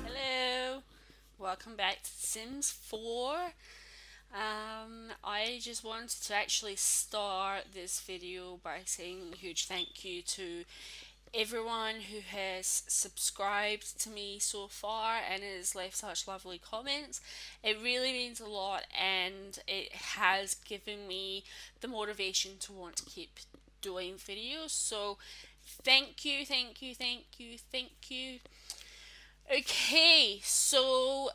Hello, welcome back to Sims 4. I just wanted to actually start this video by saying a huge thank you to everyone who has subscribed to me so far and has left such lovely comments. It really means a lot and it has given me the motivation to want to keep doing videos. So thank you, thank you, thank you, thank you. Okay, so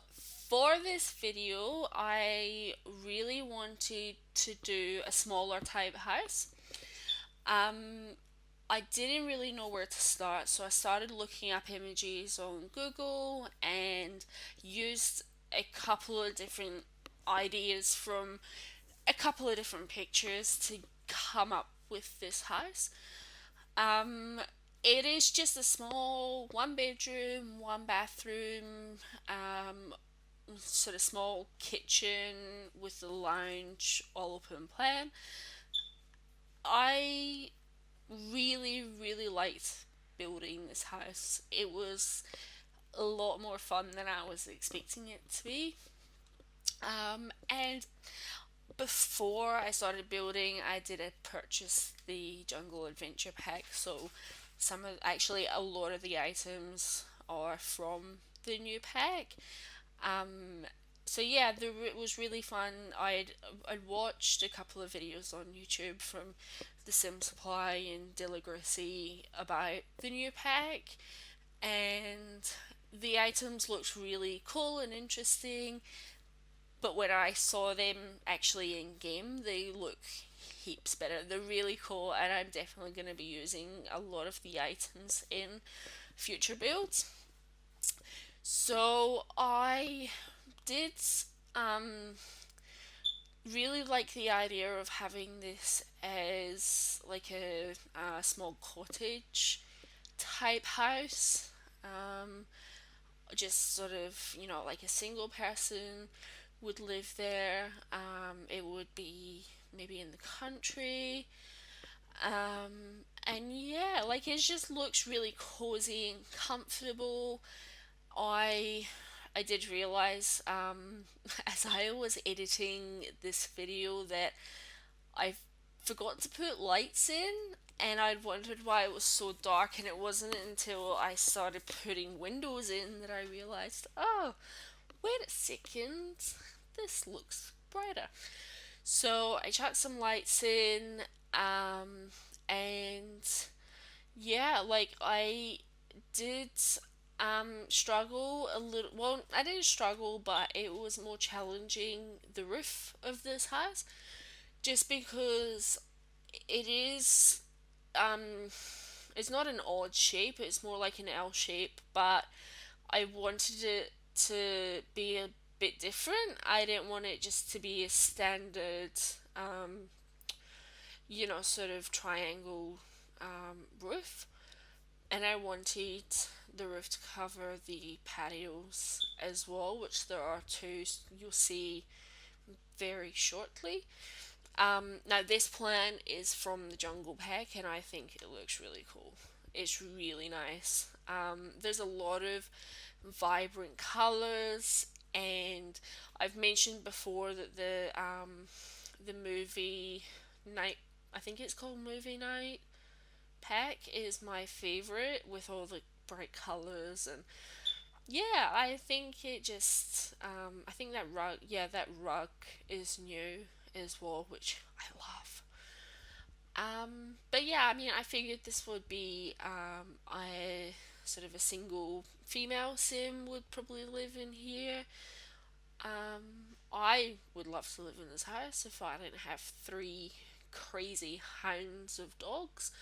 for this video, I really wanted to do a smaller type house. I didn't really know where to start, so I started looking up images on Google and used a couple of different ideas from a couple of different pictures to come up with this house. Um, it is just a small one bedroom, one bathroom, sort of small kitchen with the lounge all open plan. I really liked building this house. It was a lot more fun than I was expecting it to be. And before I started building, I did purchase the Jungle Adventure Pack, so actually a lot of the items are from the new pack. Um, so yeah, it was really fun. I'd watched a couple of videos on YouTube from the Sim Supply and Deligracy about the new pack, and the items looked really cool and interesting. But when I saw them actually in game, they look heaps better. They're really cool, and I'm definitely going to be using a lot of the items in future builds. So I did um, really like the idea of having this as like a small cottage type house. Um, just sort of, like a single person would live there. It would be maybe in the country. And yeah, like it just looks really cozy and comfortable. I I did realize as I was editing this video that I forgot to put lights in, and I'd wondered why it was so dark, and it wasn't until I started putting windows in that I realized, oh, wait a second, this looks brighter. So I chucked some lights in, and yeah, like I did struggle a little. Well, I didn't struggle, but it was more challenging the roof of this house just because it is um it's not an odd shape, it's more like an L shape, but I wanted it to be a bit different. I didn't want it just to be a standard sort of triangle roof, and I wanted the roof to cover the patios as well, which there are two you'll see very shortly. Now this plan is from the Jungle Pack, and I think it looks really cool. It's really nice. There's a lot of vibrant colors, and I've mentioned before that the movie night, I think it's called Movie Night pack, is my favorite with all the bright colors. And yeah, I think it just I think that rug is new as well, which I love. But yeah, I mean, I figured this would be I sort of a single female sim would probably live in here. I would love to live in this house if I didn't have three crazy hounds of dogs.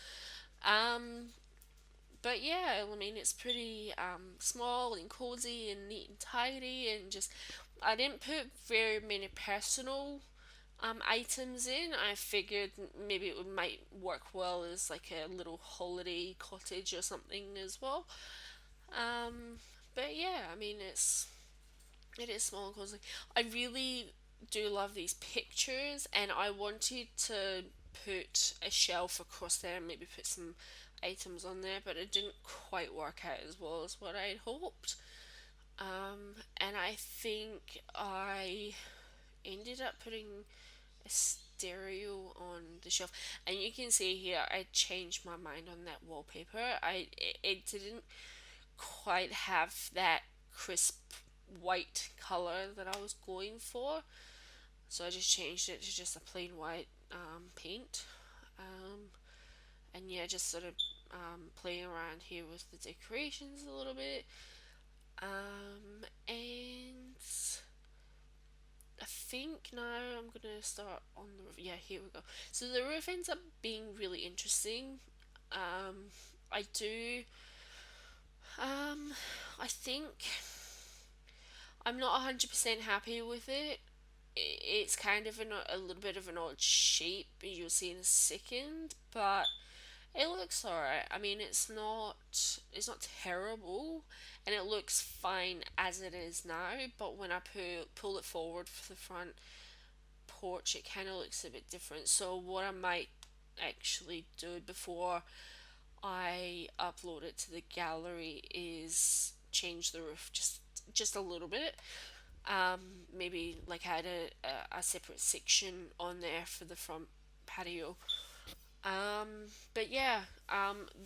Um, but yeah, I mean, it's pretty small and cozy and neat and tidy, and just I didn't put very many personal items in. I figured maybe might work well as like a little holiday cottage or something as well. Um, but yeah, I mean, it is small and cozy. I really do love these pictures, and I wanted to put a shelf across there and maybe put some items on there, but it didn't quite work out as well as what I'd hoped. And I think I ended up putting a stereo on the shelf, and you can see here I changed my mind on that wallpaper. It didn't quite have that crisp white color that I was going for, so I just changed it to just a plain white paint. Um, and yeah, just sort of playing around here with the decorations a little bit. And I think now I'm gonna start on the roof. Yeah, here we go. So the roof ends up being really interesting. Um, I do. Um, I think I'm not 100% happy with it. It's kind of a little bit of an odd shape, you'll see in a second, but it looks alright. I mean, it's not terrible, and it looks fine as it is now. But when I pull it forward for the front porch, it kind of looks a bit different. So what I might actually do before I upload it to the gallery is change the roof just a little bit. Um, Maybe like add a separate section on there for the front patio. But yeah,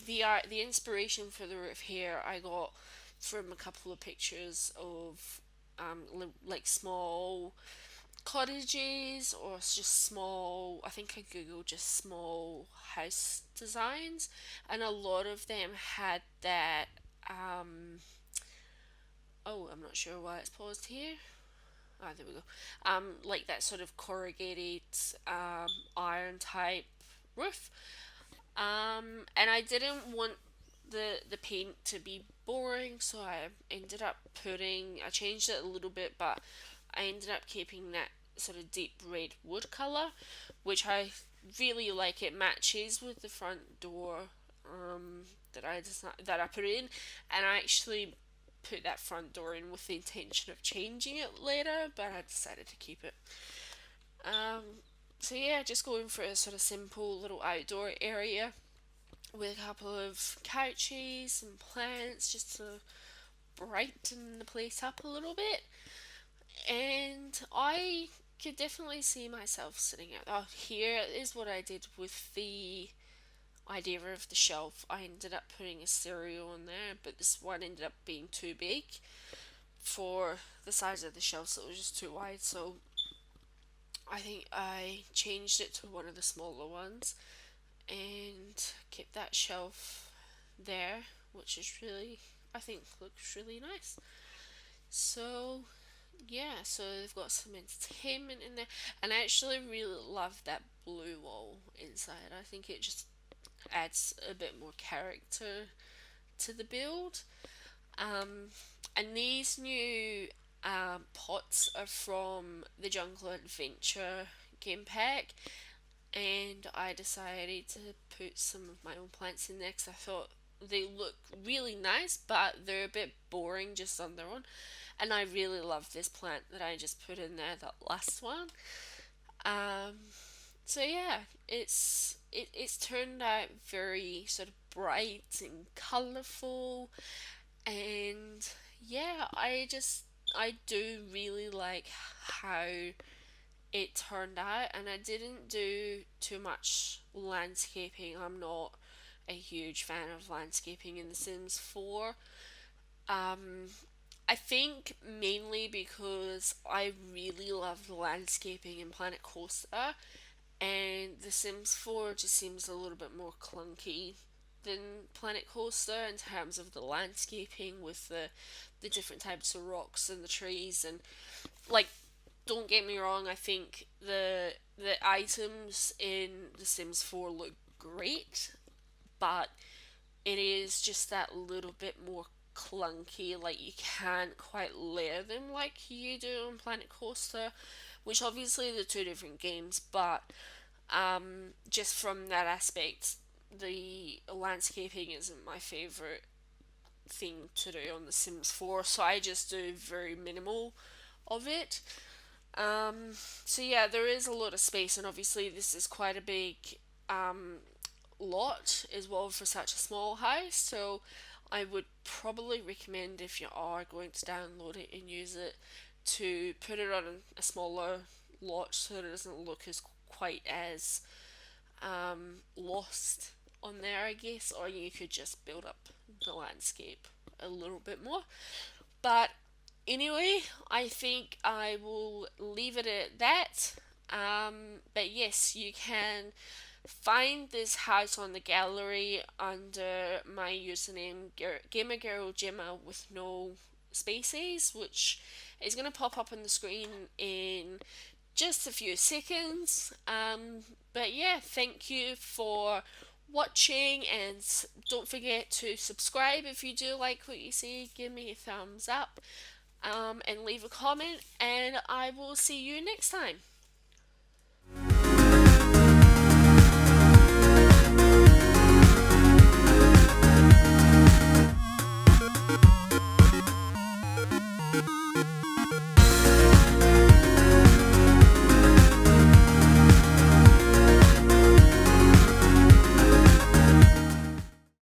the inspiration for the roof here I got from a couple of pictures of like small cottages or just small. I think I googled just small house designs, and a lot of them had that. Um, oh, I'm not sure why it's paused here. Ah, there we go. Like that sort of corrugated iron type roof. And I didn't want the paint to be boring, so I changed it a little bit, but I ended up keeping that sort of deep red wood color, which I really like. It matches with the front door that I put in, and I actually put that front door in with the intention of changing it later, but I decided to keep it. Um, so yeah, just going for a sort of simple little outdoor area with a couple of couches and plants just to brighten the place up a little bit. And I could definitely see myself sitting out. Oh, here is what I did with the idea of the shelf. I ended up putting a stereo on there, but this one ended up being too big for the size of the shelf, so it was just too wide. So I think I changed it to one of the smaller ones and kept that shelf there, which is really, I think, looks really nice. So yeah, so they've got some entertainment in there, and I actually really love that blue wall inside. I think it just adds a bit more character to the build. Um, and these new pots are from the Jungle Adventure game pack, and I decided to put some of my own plants in there because I thought they look really nice, but they're a bit boring just on their own. And I really love this plant that I just put in there, that last one. Um, so yeah, it's turned out very sort of bright and colourful, and yeah, I do really like how it turned out, and I didn't do too much landscaping. I'm not a huge fan of landscaping in The Sims 4. Um, I think mainly because I really love the landscaping in Planet Coaster, and The Sims 4 just seems a little bit more clunky than Planet Coaster in terms of the landscaping with the different types of rocks and the trees. And like, don't get me wrong, I think the items in The Sims 4 look great, but it is just that little bit more clunky. Like, you can't quite layer them like you do on Planet Coaster, which obviously they're two different games, but just from that aspect, the landscaping isn't my favorite thing to do on The Sims 4, so I just do very minimal of it. So yeah, there is a lot of space, and obviously this is quite a big lot as well for such a small house. So I would probably recommend, if you are going to download it and use it, to put it on a smaller lot so that it doesn't look as quite as lost on there, I guess. Or you could just build up the landscape a little bit more. But anyway, I think I will leave it at that. But yes, you can find this house on the gallery under my username Gemma with no spaces, which is going to pop up on the screen in just a few seconds. But yeah, thank you for watching, and don't forget to subscribe if you do like what you see. Give me a thumbs up, and leave a comment, and I will see you next time.